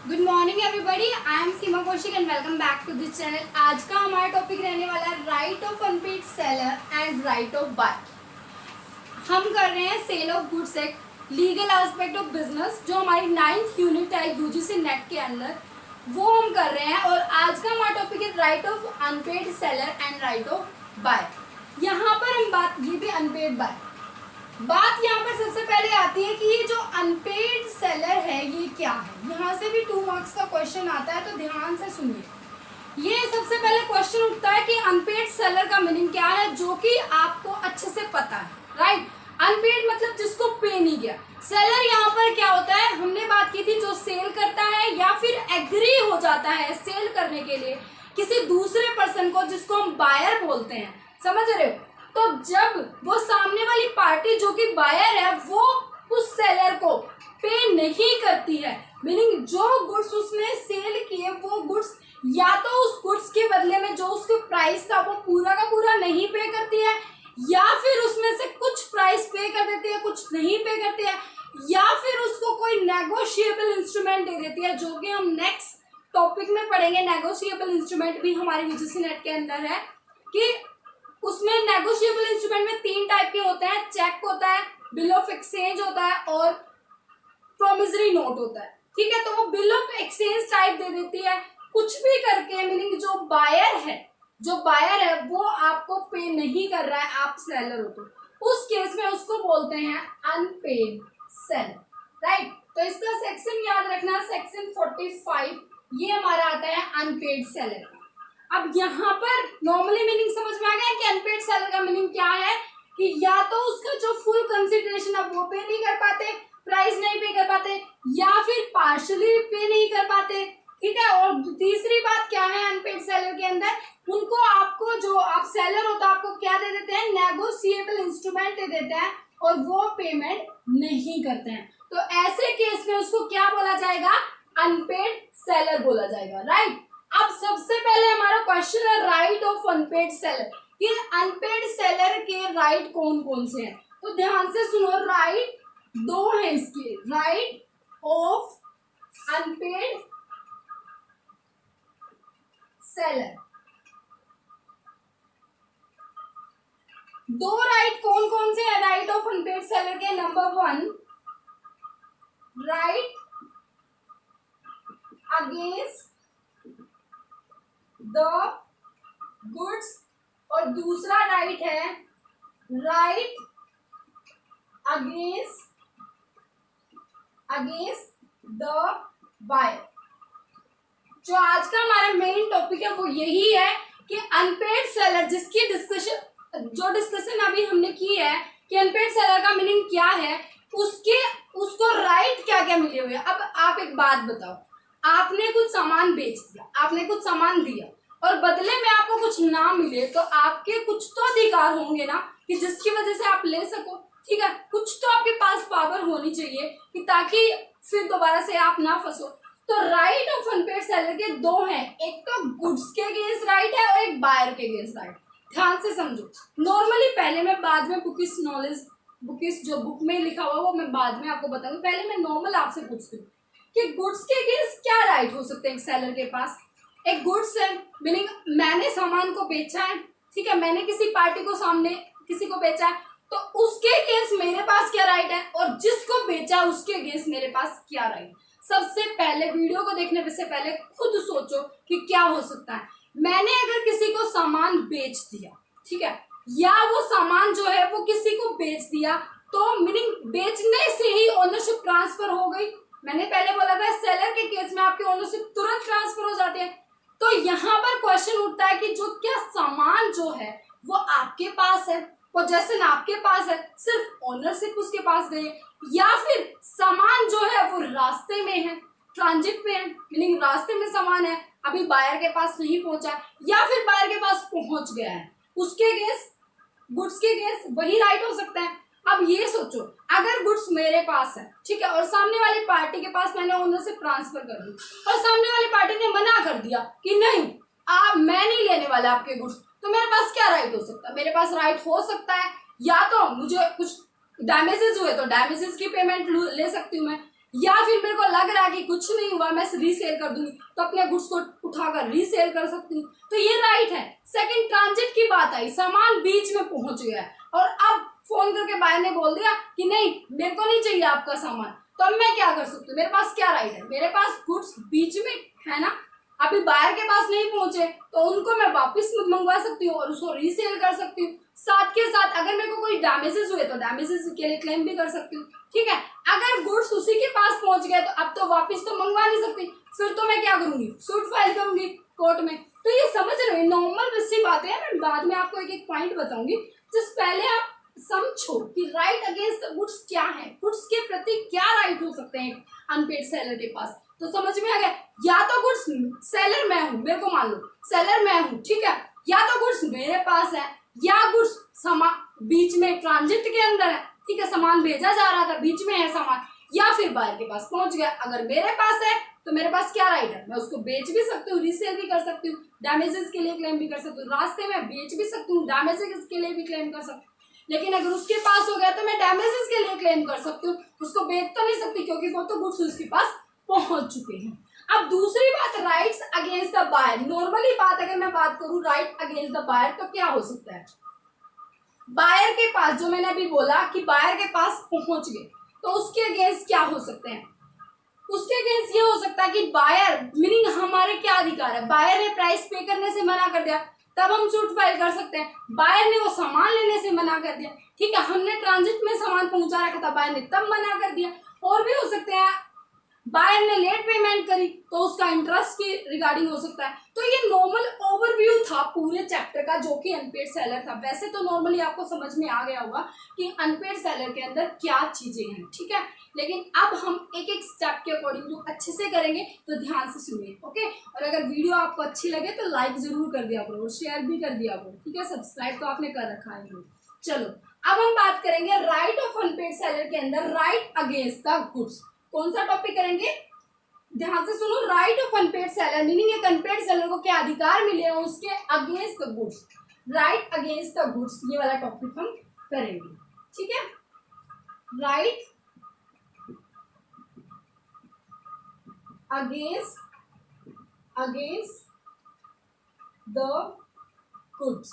Good morning everybody, I am Seema Kaushik and welcome back to this channel. आज का हमारा topic रहने वाला है right of unpaid seller and right of buyer. हम कर रहे हैं sale of goods act, legal aspect of business, जो हमारी 9th यूनिट है यूजीसी नेट के अंदर, वो हम कर रहे हैं। और आज का हमारा टॉपिक है right of unpaid seller and right of buyer. यहाँ पर हम बात, ये भी अनपेड बाय, बात यहाँ पर सबसे पहले आती है कि ये जो अनपेड सेलर है ये क्या है। यहाँ से भी 2 मार्क्स का क्वेश्चन आता है, तो ध्यान से सुनिए। ये सबसे पहले क्वेश्चन उठता है कि अनपेड सेलर का मीनिंग क्या है, जो कि आपको अच्छे से पता है, राइट। अनपेड मतलब जिसको पे नहीं किया। सेलर यहाँ पर क्या होता है, हमने बात की थी, जो सेल करता है या फिर एग्री हो जाता है सेल करने के लिए किसी दूसरे पर्सन को, जिसको हम बायर बोलते हैं, समझ रहे हो। तो जब वो सामने वाली पार्टी जो कि बायर है वो उस सेलर को पे नहीं करती है, मीनिंग जो गुड्स उसने सेल किए वो गुड्स या तो उस गुड्स के बदले में जो उसके प्राइस था वो पूरा का पूरा नहीं पे करती है, या फिर उसमें से कुछ प्राइस पे कर देती है, कुछ नहीं पे करती है, या फिर उसको कोई नेगोशिएबल इंस्ट्रूमेंट दे देती है, जो कि हम नेक्स्ट टॉपिक में पढ़ेंगे। नेगोशिएबल इंस्ट्रूमेंट भी हमारे यूजीसी नेट के अंदर है कि उसमें नेगोशिएबल इंस्ट्रूमेंट में 3 टाइप के होते हैं। चेक होता है, बिल ऑफ एक्सचेंज होता है और प्रोमिसरी नोट होता है, ठीक है। तो वो बिल ऑफ एक्सचेंज टाइप दे देती है कुछ भी करके, मीनिंग जो बायर है वो आपको पे नहीं कर रहा है, आप सेलर हो, तो उस केस में उसको बोलते हैं अनपेड सेलर, राइट। तो इसका सेक्शन याद रखना, सेक्शन 45, ये हमारा आता है अनपेड सेलर का। अब यहाँ पर नॉर्मली मीनिंग समझ में आ गया कि अनपेड सेलर का मीनिंग क्या है, कि या तो उसका जो फुल कंसिडरेशन है वो पे नहीं कर पाते, प्राइस नहीं पे कर पाते, या फिर पार्शियली पे नहीं कर पाते, ठीक है। और तीसरी बात क्या है अनपेड सेलर के अंदर, उनको आपको, जो आप सेलर हो तो आपको क्या दे देते हैं, नेगोशिएबल इंस्ट्रूमेंट दे देते हैं और वो पेमेंट नहीं करते हैं। तो ऐसे केस में उसको क्या बोला जाएगा, अनपेड सेलर बोला जाएगा, राइट। अब सबसे पहले हमारा क्वेश्चन है राइट ऑफ अनपेड सेलर, कि अनपेड सेलर के राइट कौन कौन से हैं। तो ध्यान से सुनो, राइट 2 है इसके, right of unpaid seller. 2 right कौन कौन से हैं राइट ऑफ अनपेड सेलर के। Number 1, right against the goods, और दूसरा राइट है राइट अगेंस्ट द बायर। जो आज का हमारा मेन टॉपिक है वो यही है कि अनपेड सेलर, जिसकी डिस्कशन अभी हमने की है कि अनपेड सेलर का मीनिंग क्या है, उसको राइट क्या क्या मिले हुए। अब आप एक बात बताओ, आपने कुछ सामान बेच दिया, आपने कुछ सामान दिया और बदले में आपको कुछ ना मिले, तो आपके कुछ तो अधिकार होंगे ना, कि जिसकी वजह से आप ले सको, ठीक है। कुछ तो आपके पास पावर होनी चाहिए कि ताकि फिर दोबारा से आप ना फंसो। तो राइट ऑफ अनपेड सेलर के 2 हैं, एक तो गुड्स के अगेंस्ट राइट है और एक बायर के अगेंस्ट राइट। ध्यान से समझो, नॉर्मली पहले मैं बाद में बुकिस जो बुक में लिखा हुआ वो मैं बाद में आपको बताऊंगी, पहले मैं नॉर्मल आपसे पूछती हूँ कि गुड्स के अगेंस्ट क्या राइट हो सकते हैं एक सेलर के पास। एक गुड्स है, मीनिंग मैंने सामान को बेचा है, ठीक है, मैंने किसी पार्टी को सामने किसी को बेचा है, तो उसके अगेंस्ट मेरे पास क्या राइट है, और जिसको बेचा उसके अगेंस्ट मेरे पास क्या राइट। सबसे पहले वीडियो को देखने से पहले खुद सोचो कि क्या हो सकता है। मैंने अगर किसी को सामान बेच दिया, ठीक है, या वो सामान जो है वो किसी को बेच दिया, तो मीनिंग बेचने से ही ओनरशिप ट्रांसफर हो गई। मैंने पहले बोला था सेलर के केस में आपकी ओनरशिप तुरंत ट्रांसफर हो जाती है। तो यहाँ पर क्वेश्चन उठता है कि जो क्या सामान जो है वो आपके पास है, पोजेशन आपके पास है, सिर्फ ओनरशिप उसके पास गई है, या फिर सामान जो है वो रास्ते में है, ट्रांजिट में है, मीनिंग रास्ते में सामान है, अभी बायर के पास नहीं पहुंचा, या फिर बायर के पास पहुंच गया है, उसके अगेंस्ट गुड्स के अगेंस्ट वही राइट हो सकता है। अब ये सोचो, अगर गुड्स मेरे पास है, ठीक है, और सामने वाली पार्टी के पास मैंने ओनरशिप ट्रांसफर कर दी, और सामने वाली पार्टी ने मना कर दिया कि नहीं, मैं नहीं लेने वाला आपके गुड्स, तो मेरे पास क्या राइट हो सकता है। मेरे पास राइट हो सकता है या तो मुझे कुछ डैमेजेस हुए तो डैमेजेस की पेमेंट ले सकती हूँ मैं, या फिर मेरे को लग रहा है कि कुछ नहीं हुआ, मैं रीसेल कर दूंगी, तो अपने गुड्स को उठाकर रीसेल कर सकती हूँ, तो ये राइट है। सेकंड, ट्रांजिट की बात आई, सामान बीच में पहुंच गया और अब फोन करके बायर ने बोल दिया कि नहीं मेरे को नहीं चाहिए आपका सामान, तो अब मैं क्या कर सकती हूँ, मेरे पास क्या राइट है, मेरे पास गुड्स बीच में है ना, अभी बायर के पास नहीं पहुंचे तो उनको मैं वापस मंगवा सकती हूँ और उसको रीसेल कर सकती हूँ। साथ के साथ अगर मेरे को कोई डैमेजेस हुए तो डैमेजेस के लिए क्लेम भी कर सकती हूँ, ठीक है। अगर गुड्स उसी के पास पहुंच गए तो अब तो वापस तो मंगवा नहीं सकती, फिर तो मैं क्या करूंगी, सूट फाइल करूंगी कोर्ट में। तो ये समझ रहे हो, नॉर्मल सी बातें हैं, मैं बाद में आपको एक एक पॉइंट बताऊंगी, जिस पहले आप समझो कि राइट अगेंस्ट द गुड्स क्या है, गुड्स के प्रति क्या राइट हो सकते हैं अनपेड सेलर के पास। तो समझ में आ गया, या तो गुड्स सेलर मैं हूं, मेरे को मान लो सेलर मैं हूं, ठीक है, या तो गुड्स मेरे पास है, या गुड्स सामान बीच में ट्रांजिट के अंदर है, ठीक है, सामान भेजा जा रहा था बीच में है सामान, या फिर बायर के पास पहुंच गया। अगर मेरे पास है तो मेरे पास क्या राइट है, मैं उसको बेच भी सकती हूँ, रीसेल भी कर सकती हूँ, डैमेजेस के लिए क्लेम भी कर सकती हूँ, रास्ते में बेच भी सकती हूँ, डैमेजेस के लिए भी क्लेम कर सकती हूँ। लेकिन अगर उसके पास हो गया तो मैं डैमेजेस के लिए क्लेम कर सकती हूँ, उसको बेच तो नहीं सकती क्योंकि वो तो गुड्स उसके पास पहुंच चुके हैं। अब दूसरी बात, rights against the buyer. Normally बात अगर मैं बात करूं राइट अगेंस्ट द बायर तो क्या हो सकता है, बायर के पास, जो मैंने अभी बोला कि बायर के पास पहुंच गए, तो उसके अगेंस्ट क्या हो सकते हैं, उसके अगेंस्ट ये हो सकता है कि बायर, मीनिंग हमारे क्या अधिकार है, बायर ने प्राइस पे करने से मना कर दिया तब हम सूट फाइल कर सकते हैं, बायर ने वो सामान लेने से मना कर दिया, ठीक है, हमने ट्रांजिट में सामान पहुंचा रखा था, बायर ने तब मना कर दिया। और भी हो सकते हैं, बायर ने लेट पेमेंट करी तो उसका इंटरेस्ट की रिगार्डिंग हो सकता है। तो ये नॉर्मल ओवरव्यू था पूरे चैप्टर का जो कि अनपेड सेलर था। वैसे तो नॉर्मली आपको समझ में आ गया होगा कि अनपेड सेलर के अंदर क्या चीजें हैं, ठीक है, लेकिन अब हम एक एक स्टेप के अकॉर्डिंग अच्छे से करेंगे, तो ध्यान से सुनिए, ओके। और अगर वीडियो आपको अच्छी लगे तो लाइक जरूर कर दिया करो और शेयर भी कर दिया करो, ठीक है, सब्सक्राइब तो आपने कर रखा है। चलो अब हम बात करेंगे राइट ऑफ अनपेड सेलर के अंदर राइट अगेंस्ट द गुड्स। कौन सा टॉपिक करेंगे, ध्यान से सुनो, right of unpaid seller, meaning एक अनपेड सेलर को क्या अधिकार मिले हैं उसके against the goods, right against the goods, ये वाला टॉपिक हम करेंगे, ठीक है। Right against the goods.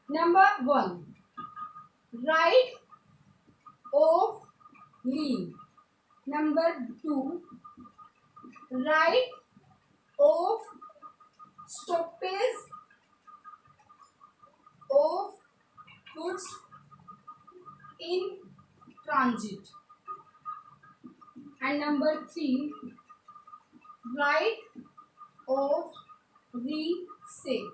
Number 1, right of lien. Number 2, right of stoppage of goods in transit. And number 3, right of resale.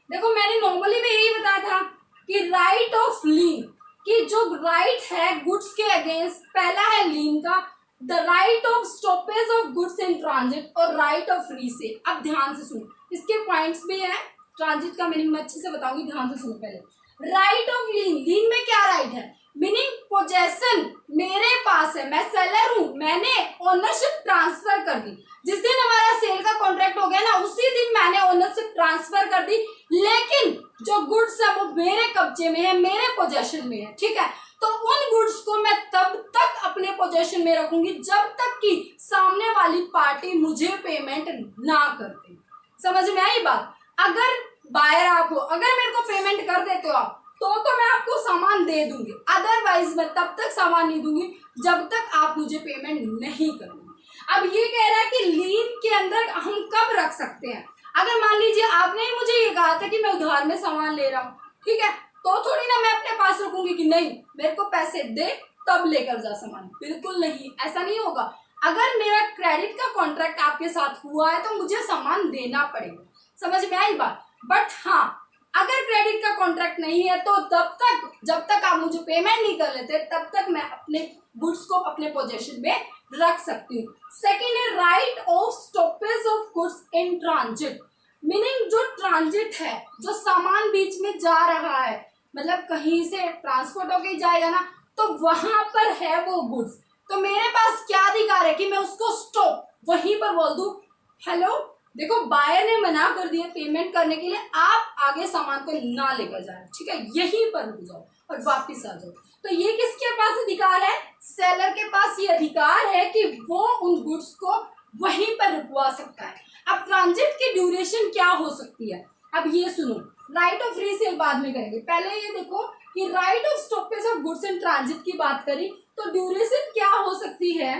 देखो मैंने नॉर्मली भी यही बताया था कि राइट ऑफ लीन, कि जो राइट है गुड्स के अगेंस्ट, पहला है लीन का, the right of stoppage of goods in transit और राइट ऑफ रीसेल। अब ध्यान से सुनो, इसके पॉइंट्स भी हैं, ट्रांजिट का मीनिंग मैं अच्छे से बताऊंगी, ध्यान से सुनो। पहले राइट ऑफ लीन, लीन में क्या राइट है, मीनिंग पोजेशन मेरे पास है, मैं सेलर हूं, मैंने ओनरशिप ट्रांसफर कर दी, जिस दिन हमारा सेल का कॉन्ट्रैक्ट हो गया ना उसी दिन मैंने ओनरशिप ट्रांसफर कर दी, लेकिन जो गुड्स है वो मेरे कब्जे में है, मेरे पोजेशन में है, ठीक है। तो उन गुड्स को मैं तब तक अपने पोजेशन में रखूंगी जब तक कि सामने वाली पार्टी मुझे पेमेंट ना करती। समझ में आई बात, अगर बायर आप हो, अगर मेरे को पेमेंट कर देते हो आप तो मैं आपको सामान दे दूंगी, अदरवाइज मैं तब तक सामान नहीं दूंगी जब तक आप मुझे पेमेंट नहीं करोगे। अब ये कह रहा है कि लीन के अंदर हम कब रख सकते हैं, अगर मान लीजिए आपने ही मुझे ये कहा था कि मैं उधार में सामान ले रहा हूँ, ठीक है, तो थोड़ी ना मैं अपने पास रखूंगी कि नहीं मेरे को पैसे दे तब लेकर जा सामान, बिल्कुल नहीं, ऐसा नहीं होगा। अगर मेरा क्रेडिट का कॉन्ट्रैक्ट आपके साथ हुआ है तो मुझे सामान देना पड़ेगा, समझ में आई बात। बट हाँ, अगर क्रेडिट का कॉन्ट्रैक्ट नहीं है तो तब तक, जब तक आप मुझे पेमेंट नहीं कर लेते तब तक मैं अपने गुड्स को अपने पोजेशन में रख सकती हूँ। सेकेंड है right of stoppage of goods in transit, meaning जो ट्रांजिट है, जो सामान बीच में जा रहा है, मतलब कहीं से ट्रांसपोर्ट होके जाएगा ना, तो वहां पर है वो गुड्स, तो मेरे पास क्या अधिकार है कि मैं उसको स्टॉप वहीं पर बोल दूं, हेलो देखो बायर ने मना कर दिया पेमेंट करने के लिए, आप आगे सामान को ना लेकर जाए, ठीक है, यहीं पर रुक जाओ और वापस आ जाओ। तो ये किसके पास अधिकार है? सेलर के पास ये अधिकार है कि वो उन गुड्स को वहीं पर रुकवा सकता है। अब ट्रांजिट की ड्यूरेशन क्या हो सकती है? अब ये सुनो, राइट ऑफ रीसेल बाद में करेंगे, पहले ये देखो कि right of stoppage of goods in transit की बात करी तो ड्यूरेशन क्या हो सकती है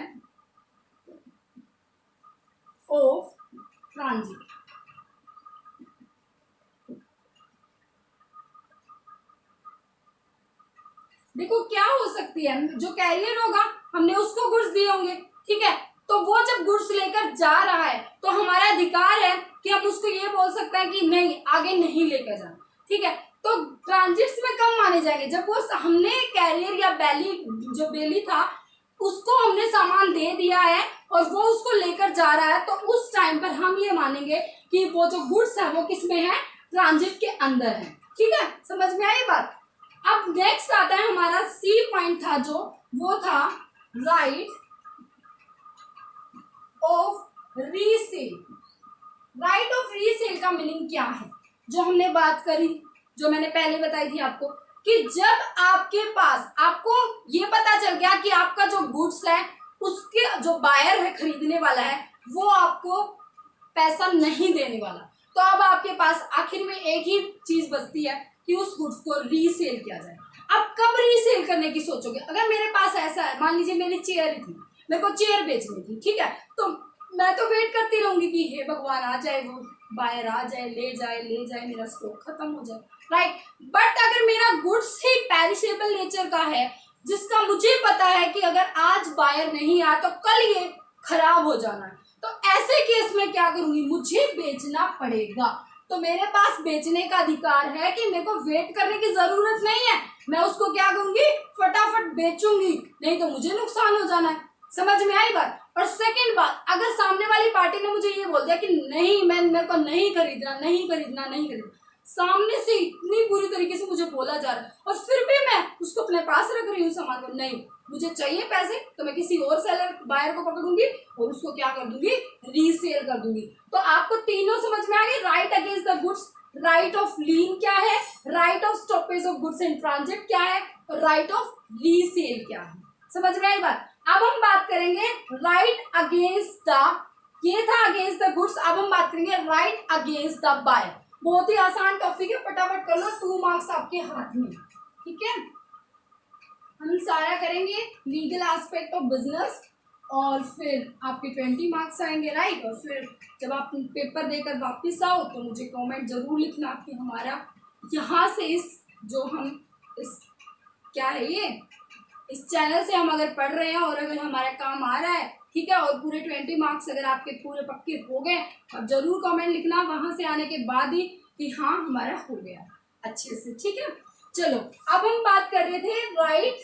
ऑफ ट्रांजिट। देखो क्या हो सकती है, जो कैरियर होगा हमने उसको गुड्स दिए होंगे, ठीक है, तो वो जब गुड्स लेकर जा रहा है तो हमारा अधिकार है कि हम उसको ये बोल सकते हैं कि नहीं आगे नहीं लेकर जाना, ठीक है। तो ट्रांजिट्स में कब माने जाएंगे? जब वो हमने कैरियर या बैली, जो बेली था उसको हमने सामान दे दिया है और वो उसको लेकर जा रहा है, तो उस टाइम पर हम ये मानेंगे कि वो जो गुड्स है वो किसमें है? ट्रांजिट के अंदर है, ठीक है। समझ में आई बात? अब नेक्स्ट आता है हमारा सी पॉइंट था जो वो था right of resale. Right of resale का मीनिंग क्या है? जो हमने बात करी, जो मैंने पहले बताई थी आपको, कि जब आपके पास, आपको ये पता चल गया कि आपका जो गुड्स है उसके जो बायर है, खरीदने वाला है, वो आपको पैसा नहीं देने वाला, तो अब आपके पास आखिर में एक ही चीज बचती है कि उस गुड्स को रीसेल किया जाए। अब कब रीसेल करने की सोचोगे? अगर मेरे पास ऐसा है, मान लीजिए मेरी चेयर ही थी, मेरे को चेयर बेचनी थी, ठीक है, तो मैं तो वेट करती रहूंगी कि हे भगवान आ जाए, वो बायर आ जाए, ले जाए, मेरा स्टॉक खत्म हो जाए, राइट। बट अगर मेरा गुड्स ही पेरिशेबल नेचर का है, जिसका मुझे पता है कि अगर आज बायर नहीं आया तो कल ये खराब हो जाना है, तो ऐसे केस में क्या करूंगी? मुझे बेचना पड़ेगा। तो मेरे पास बेचने का अधिकार है कि मेरे को वेट करने की जरूरत नहीं है, मैं उसको क्या करूंगी? फटाफट बेचूंगी, नहीं तो मुझे नुकसान हो जाना है। समझ में आई बात? और सेकंड बात, अगर सामने वाली पार्टी ने मुझे ये बोल दिया कि नहीं, मेरे को नहीं खरीदना, सामने से इतनी बुरी तरीके से मुझे बोला जा रहा है और फिर भी मैं उसको अपने पास रख रही हूँ सामान को, नहीं मुझे चाहिए पैसे, तो मैं किसी और सेलर बायर को पकड़ूंगी और उसको क्या कर दूंगी? रीसेल कर दूंगी। तो आपको तीनों समझ में आ गए? Right against the goods, right of lien क्या है, right of stoppage of goods in transit क्या है, और राइट ऑफ रीसेल क्या है। समझ में आई बात? अब हम बात करेंगे राइट अगेंस्ट द, ये था अगेंस्ट द गुड्स, अब हम बात करेंगे राइट अगेंस्ट द बायर। बहुत ही आसान टॉपिक है, फटाफट कर लो, 2 मार्क्स आपके हाथ में, ठीक है। हम सारा करेंगे लीगल एस्पेक्ट ऑफ बिजनेस और फिर आपके 20 मार्क्स आएंगे, राइट। और फिर जब आप पेपर देकर वापस आओ तो मुझे कमेंट जरूर लिखना कि हमारा यहाँ से इस, जो हम इस क्या है ये, इस चैनल से हम अगर पढ़ रहे हैं और अगर हमारा काम आ रहा है, ठीक है, और पूरे 20 मार्क्स अगर आपके पूरे पक्के हो गए, अब जरूर कमेंट लिखना वहां से आने के बाद ही कि हाँ हमारा हो गया अच्छे से, ठीक है। चलो अब हम बात कर रहे थे right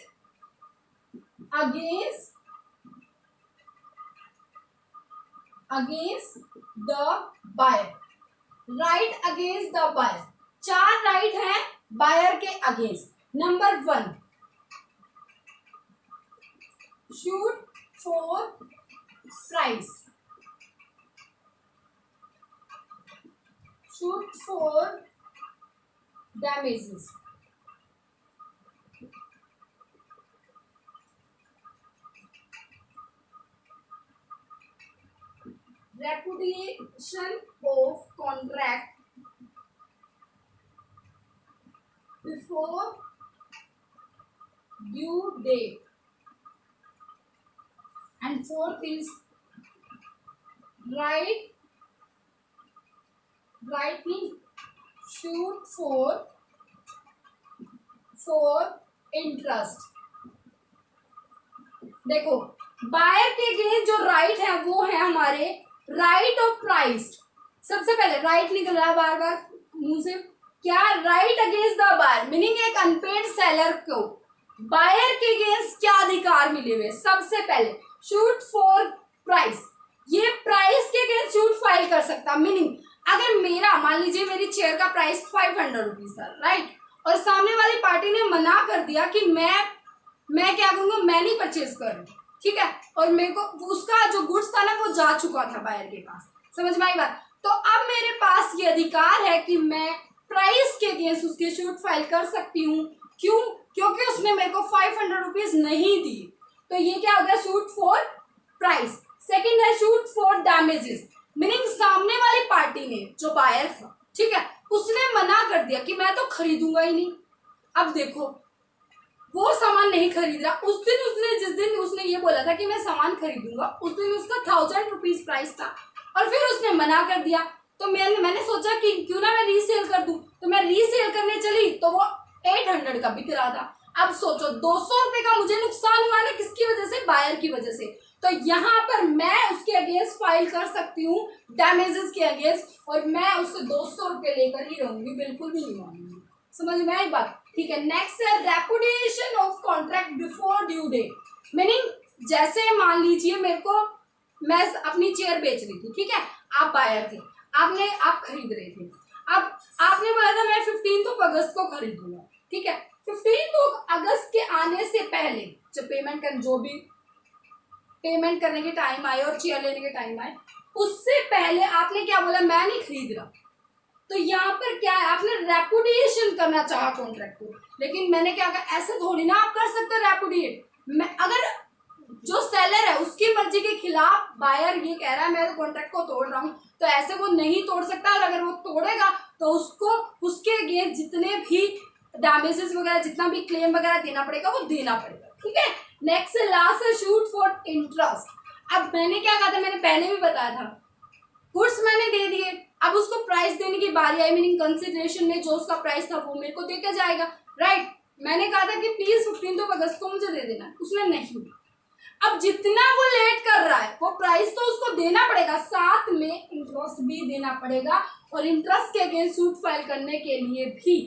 against the buyer. Right against the buyer, 4 right हैं बायर के अगेंस्ट। Number 1, suit for price, suit for damages, repudiation of contract before due date, and 4th is right means shoot for interest। देखो buyer के against जो right है वो है हमारे राइट ऑफ प्राइस। सबसे पहले राइट निकल रहा है बार बार मुंह से, क्या? Right against the buyer, meaning एक अनपेड सेलर को बायर के अगेंस्ट क्या अधिकार मिले हुए? सबसे पहले शूट फॉर प्राइस, ये प्राइस के अगेंस्ट शूट फाइल कर सकता, मीनिंग अगर मेरा, मान लीजिए मेरी चेयर का प्राइस 500 रुपीज था, राइट, और सामने वाली पार्टी ने मना कर दिया कि मैं क्या करूंगा, मैं नहीं परचेज कर रही, ठीक है, और मेरे को उसका जो गुड्स था ना वो जा चुका था बायर के पास। समझ में आई बात? तो अब मेरे पास ये अधिकार है कि मैं प्राइस के अगेंस्ट उसके शूट फाइल कर सकती हूँ। क्यों? क्योंकि उसने मेरे को 500 रुपीज नहीं दी। तो ये क्या हो गया, शूट फॉर प्राइस। सेकंड है शूट फॉर डैमेजेस, मीनिंग सामने वाली पार्टी ने, जो बायर था, ठीक है, उसने मना कर दिया कि मैं तो खरीदूंगा ही नहीं। अब देखो वो सामान नहीं खरीद रहा, उस दिन उसने, जिस दिन उसने ये बोला था कि मैं सामान खरीदूंगा, उस दिन उसका 1000 रुपीज प्राइस था और फिर उसने मना कर दिया। तो मैंने सोचा कि क्यों ना मैं रीसेल कर दूं। तो मैं रीसेल करने चली तो वो 800 का बिक रहा था। अब सोचो 200 रुपए का मुझे नुकसान हुआ ना, किसकी वजह से, बायर की वजह से। तो यहाँ पर मैं उसके अगेंस्ट फाइल कर सकती हूँ, डैमेजेस के अगेंस्ट, और मैं उससे 200 रुपए लेकर ही रहूंगी, बिल्कुल भी नहीं मानूंगी। समझ में आई बात? ठीक है। नेक्स्ट है repudiation of contract before due date, meaning जैसे मान लीजिए मेरे को, मैं अपनी चेयर बेच रही थी, ठीक है, आप बायर थे, आप खरीद रहे थे। अब आपने बोला था मैं 15 अगस्त को खरीदूंगा, ठीक है। 15 अगस्त के आने से पहले जब जो भी पेमेंट करने के टाइम आए और चेयर लेने के टाइम आए, उससे पहले आपने क्या बोला, मैं नहीं खरीद रहा। तो यहाँ पर क्या है, आपने रेपुडिएशन करना चाहा कॉन्ट्रैक्ट को, लेकिन मैंने क्या कहा, ऐसे थोड़ी ना आप कर सकते हो रेपुडिएट। मैं अगर जो सेलर है उसकी मर्जी के खिलाफ बायर ये कह रहा है मैं तो कॉन्ट्रैक्ट को तोड़ रहा हूँ, तो ऐसे वो नहीं तोड़ सकता। और अगर वो तोड़ेगा तो उसको उसके अगेंस्ट जितने भी डैमेजेस वगैरह, जितना भी क्लेम वगैरह देना पड़ेगा वो देना पड़ेगा, ठीक है। नेक्स्ट लास्ट है शूट फॉर इंटरेस्ट। अब मैंने क्या कहा था, मैंने पहले भी बताया था, गुड्स मैंने दे दिए, अब उसको प्राइस देने की बारी आई, मीनिंग कंसिडरेशन में जो उसका प्राइस था वो मेरे को देकर जाएगा, राइट। मैंने कहा था कि प्लीज 15 अगस्त को मुझे दे देना, उसने नहीं दिया। अब जितना वो लेट कर रहा है वो प्राइस तो उसको देना पड़ेगा, साथ में इंटरेस्ट भी देना पड़ेगा, और इंटरेस्ट के अगेंस्ट सूट फाइल करने के लिए भी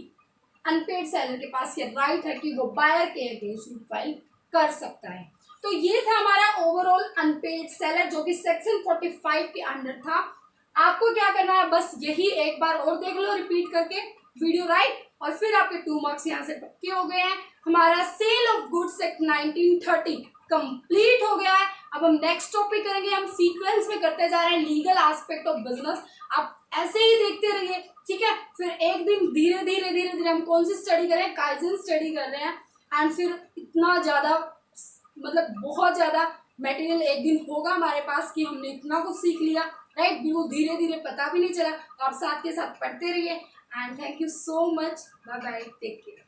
अनपेड सेलर के पास ये राइट है कि वो बायर के अगेंस्ट सूट फाइल कर सकता है। तो ये था हमारा ओवरऑल अनपेड सेलर, जो कि सेक्शन 45 के अंडर था। आपको क्या करना है, बस यही एक बार और देख लो रिपीट करके वीडियो, राइट, और फिर आपके 2 मार्क्स यहाँ से पक्के हो गए हैं। हमारा sale of goods act 1930 complete हो गया है। अब हम नेक्स्ट टॉपिक करेंगे, हम सीक्वेंस में करते जा रहे हैं लीगल एस्पेक्ट ऑफ बिजनेस। आप ऐसे ही देखते रहिए, ठीक है। फिर एक दिन धीरे धीरे हम कौन सी स्टडी करें, काइजन स्टडी कर रहे हैं, एंड फिर इतना ज्यादा, मतलब बहुत ज्यादा मटेरियल एक दिन होगा हमारे पास कि हमने इतना कुछ सीख लिया, राइट। बिल्कुल धीरे धीरे पता भी नहीं चला। तो आप साथ के साथ पढ़ते रहिए, and thank you so much, bye bye, take care.